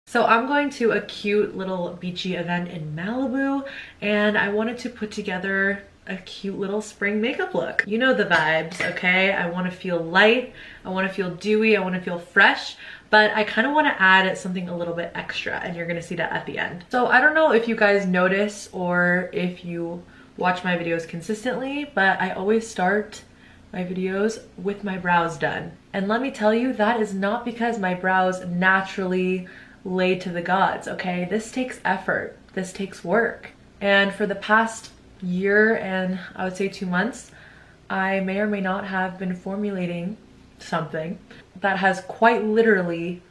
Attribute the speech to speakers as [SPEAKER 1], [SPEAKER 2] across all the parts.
[SPEAKER 1] So I'm going to a cute little beachy event in Malibu, and I wanted to put together a cute little spring makeup look. You know the vibes, okay? I want to feel light, I want to feel dewy, I want to feel fresh, but I kind of want to add something a little bit extra, and you're going to see that at the end. So I don't know if you guys notice or if you watch my videos consistently, but I always start my videos with my brows done. And let me tell you, that is not because my brows naturally laid to the gods, okay? This takes effort, this takes work. And for the past year and I would say 2 months, I may or may not have been formulating something that has quite literally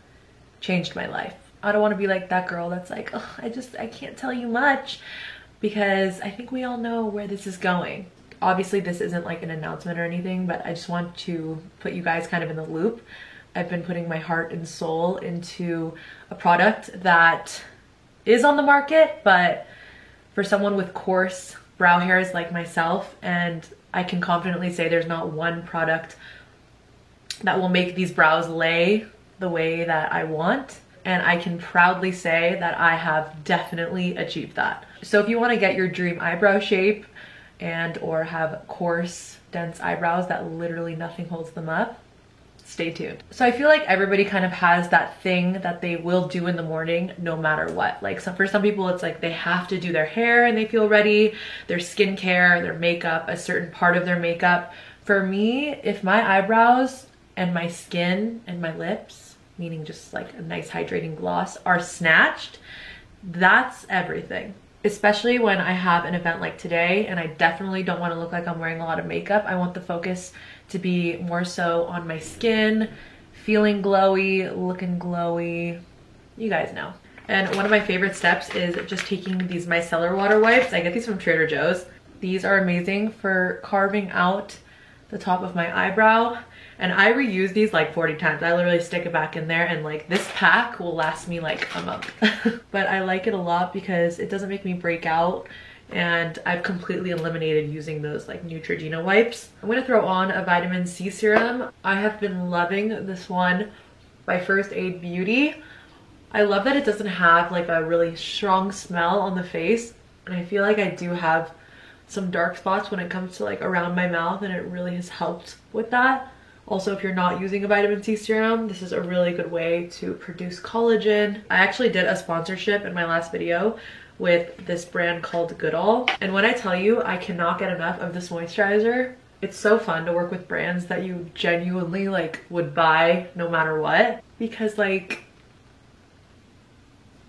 [SPEAKER 1] changed my life. I don't want to be like that girl that's like, oh, I can't tell you much, because I think we all know where this is going. Obviously this isn't like an announcement or anything, but I just want to put you guys kind of in the loop. I've been putting my heart and soul into a product that is on the market, but for someone with coarse brow hairs like myself, and I can confidently say there's not one product that will make these brows lay the way that I want. And I can proudly say that I have definitely achieved that. So if you want to get your dream eyebrow shape and or have coarse, dense eyebrows that literally nothing holds them up, stay tuned. So I feel like everybody kind of has that thing that they will do in the morning no matter what. Like for some people it's like they have to do their hair and they feel ready, their skincare, their makeup, a certain part of their makeup. For me, if my eyebrows and my skin and my lips, meaning just like a nice hydrating gloss, are snatched, that's everything. Especially when I have an event like today and I definitely don't want to look like I'm wearing a lot of makeup. I want the focus to be more so on my skin, feeling glowy, looking glowy, you guys know. And one of my favorite steps is just taking these micellar water wipes. I get these from Trader Joe's. These are amazing for carving out the top of my eyebrow. And I reuse these like 40 times. I literally stick it back in there, and like this pack will last me like a month. But I like it a lot because it doesn't make me break out, and I've completely eliminated using those like Neutrogena wipes. I'm gonna throw on a vitamin C serum. I have been loving this one by First Aid Beauty. I love that it doesn't have like a really strong smell on the face, and I feel like I do have some dark spots when it comes to like around my mouth, and it really has helped with that. Also, if you're not using a vitamin C serum, this is a really good way to produce collagen. I actually did a sponsorship in my last video with this brand called Goodall. And when I tell you, I cannot get enough of this moisturizer. It's so fun to work with brands that you genuinely like would buy no matter what. Because like,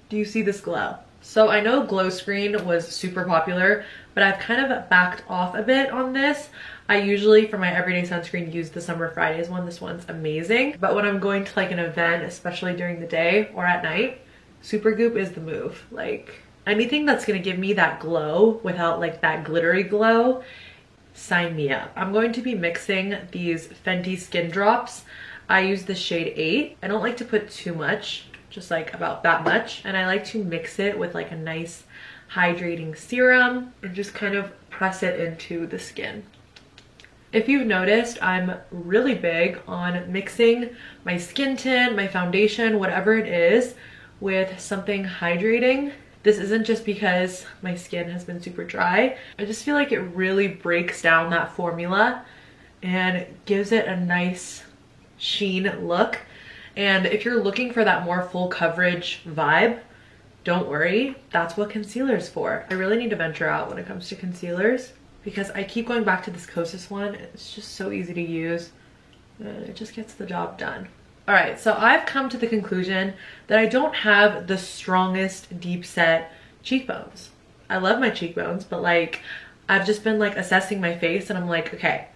[SPEAKER 1] do you see this glow? So I know Glow Screen was super popular, but I've kind of backed off a bit on this. I usually, for my everyday sunscreen, use the Summer Fridays one. This one's amazing. But when I'm going to like an event, especially during the day or at night, Supergoop is the move. Like anything that's gonna give me that glow without like that glittery glow, sign me up. I'm going to be mixing these Fenty Skin Drops. I use the shade 8. I don't like to put too much, just like about that much. And I like to mix it with like a nice hydrating serum and just kind of press it into the skin. If you've noticed, I'm really big on mixing my skin tint, my foundation, whatever it is, with something hydrating. This isn't just because my skin has been super dry. I just feel like it really breaks down that formula and gives it a nice sheen look. And if you're looking for that more full coverage vibe, don't worry, that's what concealer's for. I really need to venture out when it comes to concealers, because I keep going back to this Kosas one. It's just so easy to use and it just gets the job done. All right, so I've come to the conclusion that I don't have the strongest deep set cheekbones. I love my cheekbones, but like I've just been like assessing my face and I'm like, okay,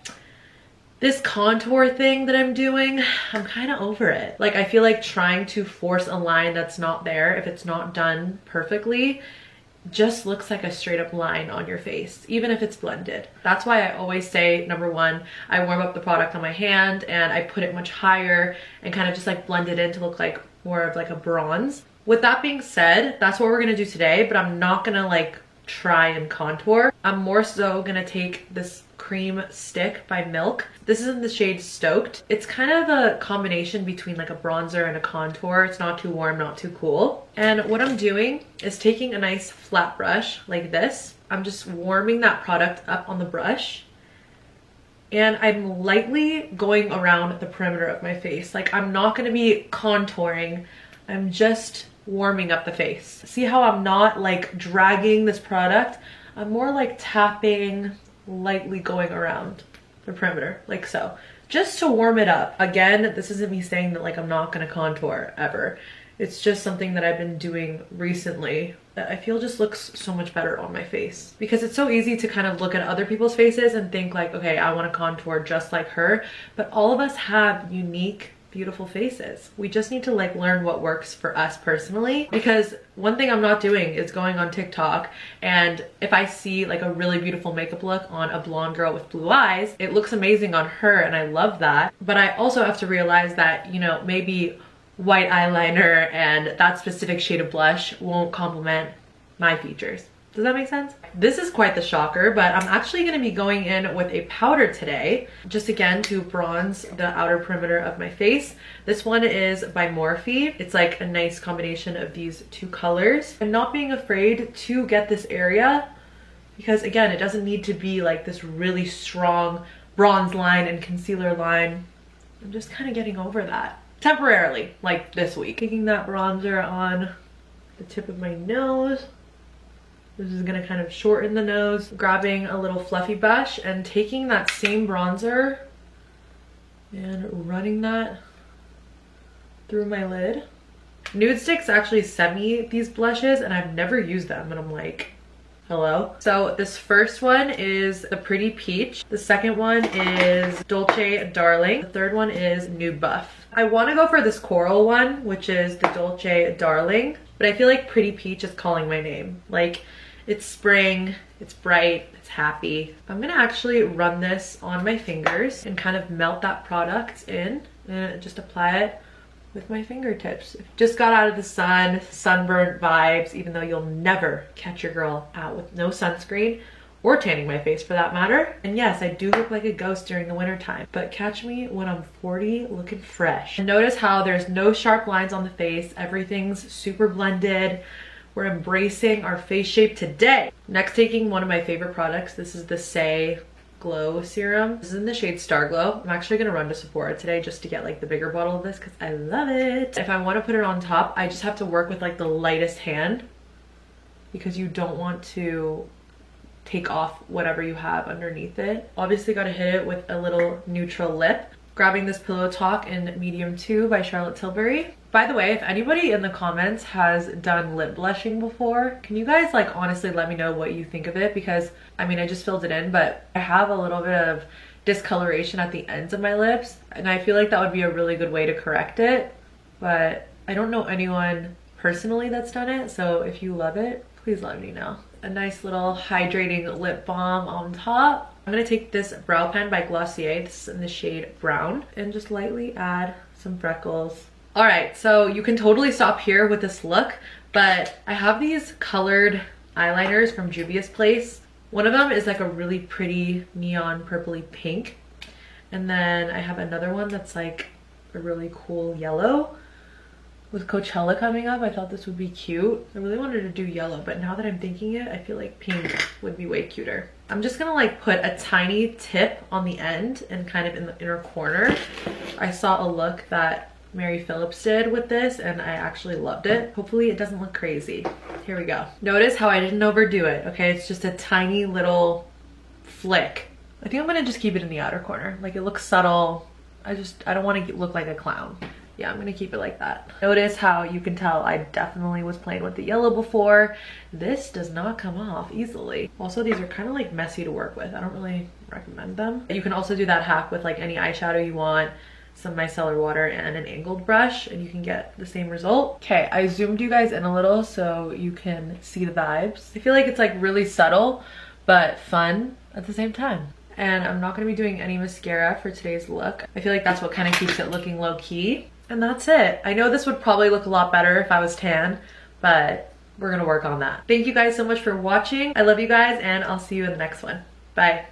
[SPEAKER 1] this contour thing that I'm doing, I'm kind of over it. Like I feel like trying to force a line that's not there, if it's not done perfectly, just looks like a straight up line on your face, even if it's blended. That's why I always say, number one, I warm up the product on my hand and I put it much higher and kind of just like blend it in to look like more of like a bronze. With that being said, that's what we're gonna do today, but I'm not gonna like try and contour. I'm more so gonna take this cream stick by Milk. This is in the shade Stoked. It's kind of a combination between like a bronzer and a contour. It's not too warm, not too cool. And what I'm doing is taking a nice flat brush like this. I'm just warming that product up on the brush. And I'm lightly going around the perimeter of my face. Like, I'm not gonna be contouring. I'm just warming up the face. See how I'm not like dragging this product? I'm more like tapping, lightly going around the perimeter, like so, just to warm it up. Again, this isn't me saying that like I'm not gonna contour ever. It's just something that I've been doing recently that I feel just looks so much better on my face, because it's so easy to kind of look at other people's faces and think like, okay, I want to contour just like her, but all of us have unique, beautiful faces. We just need to like learn what works for us personally, because one thing I'm not doing is going on TikTok, and if I see like a really beautiful makeup look on a blonde girl with blue eyes, it looks amazing on her and I love that. But I also have to realize that, you know, maybe white eyeliner and that specific shade of blush won't complement my features. Does that make sense? This is quite the shocker, but I'm actually going to be going in with a powder today, just again to bronze the outer perimeter of my face. This one is by Morphe. It's like a nice combination of these two colors. I'm not being afraid to get this area, because again, it doesn't need to be like this really strong bronze line and concealer line. I'm just kind of getting over that. Temporarily, like this week. Taking that bronzer on the tip of my nose. This is gonna kind of shorten the nose. Grabbing a little fluffy brush and taking that same bronzer and running that through my lid. Nudestix actually sent me these blushes and I've never used them, and I'm like, hello? So this first one is the Pretty Peach. The second one is Dolce Darling. The third one is Nude Buff. I want to go for this coral one, which is the Dolce Darling, but I feel like Pretty Peach is calling my name. Like, it's spring, it's bright, it's happy. I'm gonna actually run this on my fingers and kind of melt that product in and just apply it with my fingertips. Just got out of the sun, sunburnt vibes, even though you'll never catch your girl out with no sunscreen, or tanning my face for that matter. And yes, I do look like a ghost during the winter time, but catch me when I'm 40 looking fresh. And notice how there's no sharp lines on the face. Everything's super blended. We're embracing our face shape today. Next, taking one of my favorite products. This is the Saie Glow Serum. This is in the shade Star Glow. I'm actually gonna run to Sephora today just to get like the bigger bottle of this because I love it. If I want to put it on top, I just have to work with like the lightest hand, because you don't want to take off whatever you have underneath it. Obviously got to hit it with a little neutral lip. Grabbing this Pillow Talk in medium 2 by Charlotte Tilbury. By the way, if anybody in the comments has done lip blushing before, can you guys like honestly let me know what you think of it? Because I mean, I just filled it in, but I have a little bit of discoloration at the ends of my lips, and I feel like that would be a really good way to correct it, but I don't know anyone personally that's done it, so if you love it, please let me know. A nice little hydrating lip balm on top. I'm gonna take this brow pen by Glossier. This is in the shade Brown, and just lightly add some freckles. All right, so you can totally stop here with this look, but I have these colored eyeliners from Juvia's Place. One of them is like a really pretty neon purpley pink, and then I have another one that's like a really cool yellow. With Coachella coming up, I thought this would be cute. I really wanted to do yellow, but now that I'm thinking it, I feel like pink would be way cuter. I'm just gonna like put a tiny tip on the end and kind of in the inner corner. I saw a look that Mary Phillips did with this and I actually loved it. Hopefully it doesn't look crazy. Here we go. Notice how I didn't overdo it, okay? It's just a tiny little flick. I think I'm gonna just keep it in the outer corner. Like, it looks subtle. I don't want to look like a clown. Yeah, I'm gonna keep it like that. Notice how you can tell I definitely was playing with the yellow before. This does not come off easily. Also, these are kind of like messy to work with. I don't really recommend them. You can also do that hack with like any eyeshadow you want, some micellar water and an angled brush, and you can get the same result. Okay, I zoomed you guys in a little so you can see the vibes. I feel like it's like really subtle, but fun at the same time. And I'm not gonna be doing any mascara for today's look. I feel like that's what kind of keeps it looking low key. And that's it. I know this would probably look a lot better if I was tan, but we're gonna work on that. Thank you guys so much for watching. I love you guys and I'll see you in the next one. Bye.